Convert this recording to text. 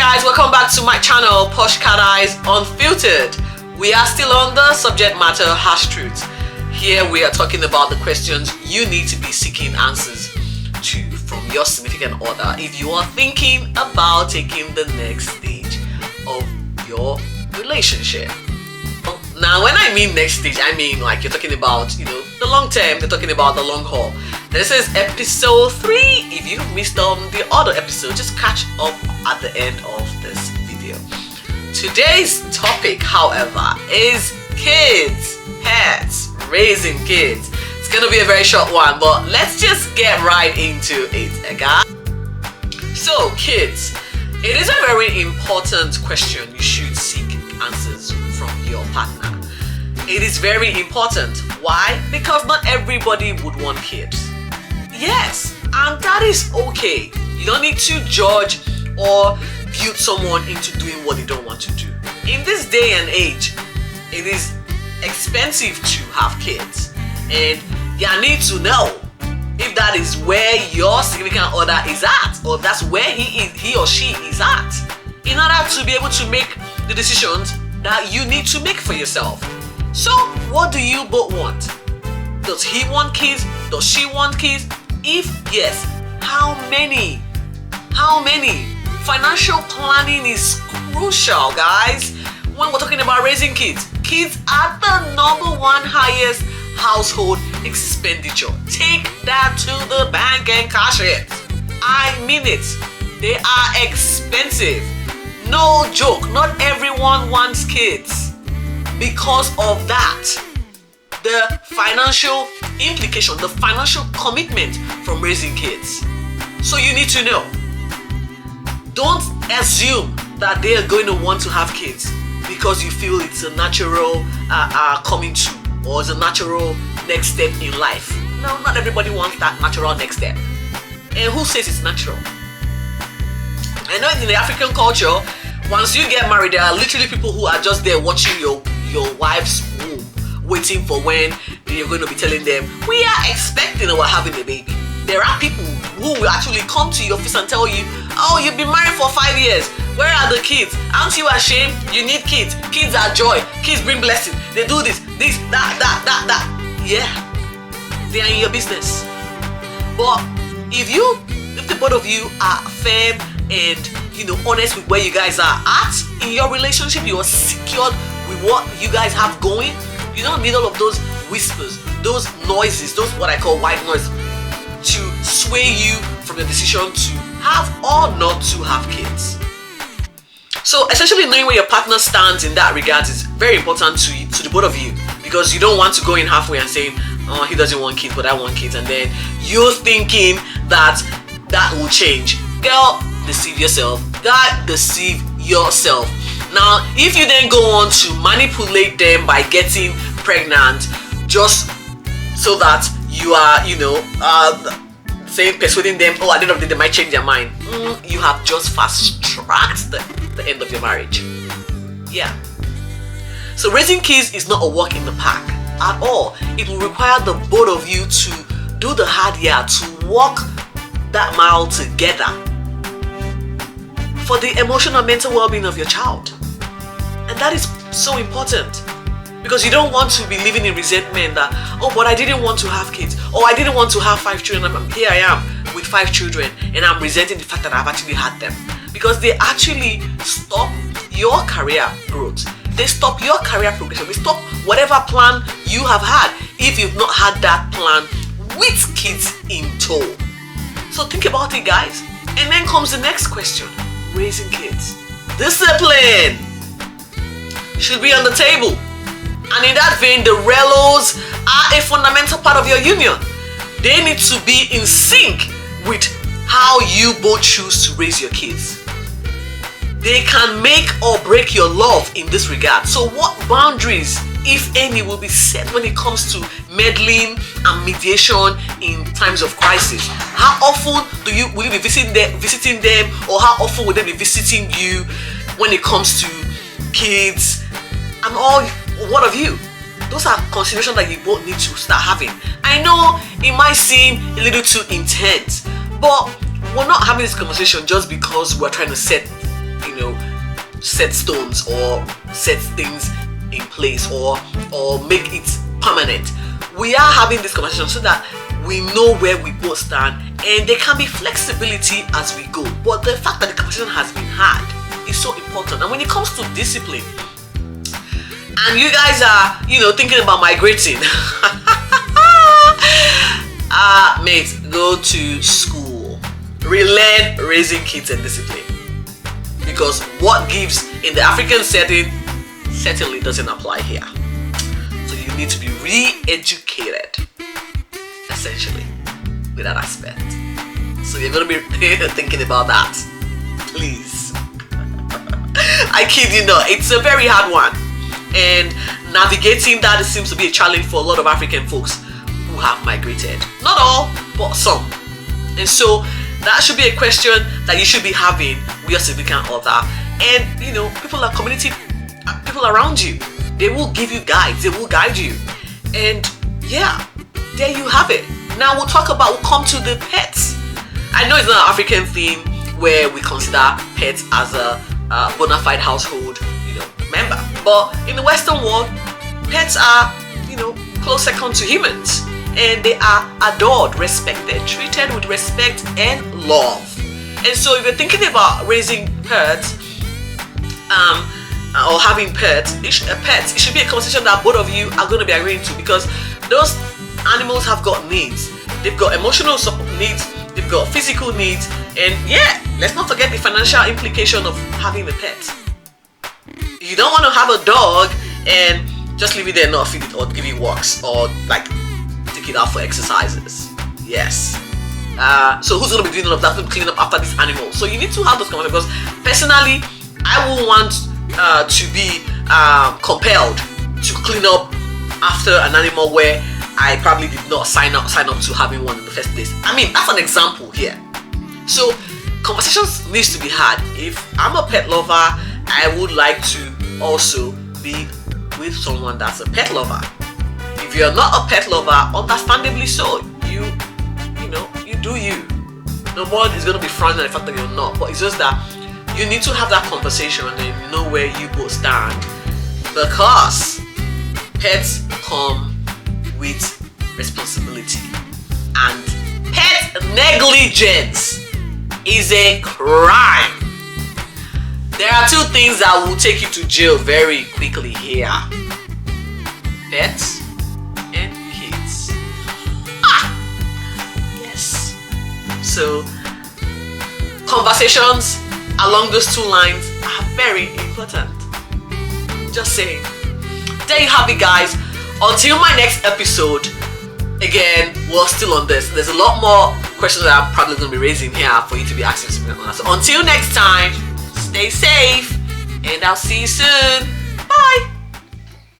guys, welcome back to my channel, Posh Cat Eyes Unfiltered. We are still on the subject matter harsh truths. Here we are talking about the questions you need to be seeking answers to from your significant other if you are thinking about taking the next stage of your relationship. Now, when I mean next stage, I mean like you're talking about, the long term, you're talking about the long haul. This is episode 3. If you missed the other episode, just catch up at the end of this video. Today's topic, however, is kids, pets, raising kids. It's gonna be a very short one, but let's just get right into it, guys. So, kids, it is a very important question you should seek answers from your partner. It is very important. Why? Because not everybody would want kids. Yes, and that is okay. You don't need to judge or guilt someone into doing what they don't want to do. In this day and age, it is expensive to have kids, and you need to know if that is where your significant other is at, or that's where he or she is at, in order to be able to make the decisions that you need to make for yourself. So, what do you both want? Does he want kids? Does she want kids? If yes, how many? How many? Financial planning is crucial, guys. When we're talking about raising kids, kids are the #1 highest household expenditure. Take that to the bank and cash it. I mean it. They are expensive. No joke. Not everyone wants kids. Because of that, the financial implication, the financial commitment from raising kids. So you need to know. Don't assume that they are going to want to have kids because you feel it's a natural coming to, or it's a natural next step in life. No, not everybody wants that natural next step. And who says it's natural? I know in the African culture, once you get married, there are literally people who are just there watching your wife's womb, waiting for when you're going to be telling them, we are expecting or we're having a baby. There are people who will actually come to your office and tell you, oh, you've been married for 5 years. Where are the kids? Aren't you ashamed? You need kids. Kids are joy. Kids bring blessing. They do this, that. Yeah, they are in your business. But if the both of you are firm and honest with where you guys are at in your relationship, you are secured with what you guys have going, you don't need all of those whispers, those noises, those what I call white noise, to sway you from your decision to have or not to have kids. So essentially knowing where your partner stands in that regard is very important to the both of you, because you don't want to go in halfway and saying, oh, he doesn't want kids but I want kids, and then you're thinking that will change. Girl, deceive yourself. God, deceive yourself. Now, if you then go on to manipulate them by getting pregnant just so that you are, persuading them, oh, at the end of the day they might change their mind, you have just fast-tracked the end of your marriage. Yeah. So raising kids is not a walk in the park at all. It will require the both of you to do the hard yard, to walk that mile together for the emotional and mental well-being of your child. And that is so important, because you don't want to be living in resentment that, oh, but I didn't want to have kids, or I didn't want to have 5 children. Here I am with 5 children and I'm resenting the fact that I've actually had them, because they actually stop your career growth. They stop your career progression. They stop whatever plan you have had if you've not had that plan with kids in tow. So think about it, guys. And then comes the next question. Raising kids. Discipline should be on the table. And in that vein, the relos are a fundamental part of your union. They need to be in sync with how you both choose to raise your kids. They can make or break your love in this regard. So what boundaries, if any, will be set when it comes to meddling and mediation in times of crisis? How often will you be visiting them, or how often will they be visiting you when it comes to kids and all? What of you? Those are considerations that you both need to start having. I know it might seem a little too intense, but we're not having this conversation just because we're trying to set set stones or set things in place or make it permanent. We are having this conversation so that we know where we both stand, and there can be flexibility as we go. But the fact that the conversation has been had is so important. And when it comes to discipline, and you guys are, thinking about migrating, mates, go to school, relearn raising kids and discipline, because what gives in the African setting certainly doesn't apply here. So you need to be re-educated, essentially, with that aspect. So you're going to be thinking about that, please. I kid you not, it's a very hard one, and navigating that seems to be a challenge for a lot of African folks who have migrated. Not all, but some. And so that should be a question that you should be having with your significant other, and people around you. They will give you guides, they will guide you, and yeah, there you have it. Now we'll come to the pets. I know it's not an African theme where we consider pets as a bona fide household member, but in the Western world, pets are close second to humans, and they are adored, respected, treated with respect and love. And so if you're thinking about raising pets or having pets, it should be a conversation that both of you are going to be agreeing to, because those animals have got needs. They've got emotional support needs, they've got physical needs, and yeah, let's not forget the financial implication of having a pet. You don't want to have a dog and just leave it there, not feed it or give it walks or take it out for exercises. Yes. So who's going to be doing all of that to clean up after this animal? So you need to have those conversations, because personally, I will want to be compelled to clean up after an animal where I probably did not sign up to having one in the first place. I mean, that's an example here. So conversations needs to be had. If I'm a pet lover, I would like to also be with someone that's a pet lover. If you're not a pet lover, understandably so, you do you. No one is going to be frowning at the fact that you're not, but it's just that you need to have that conversation and know where you both stand, because pets come with responsibility, and pet negligence is a crime. There are two things that will take you to jail very quickly here: pets and kids. Yes. So conversations along those two lines are very important. Just saying. There you have it, guys. Until my next episode, again, we're still on this. There's a lot more questions that I'm probably going to be raising here for you to be asking me. So until next time, stay safe, and I'll see you soon. Bye.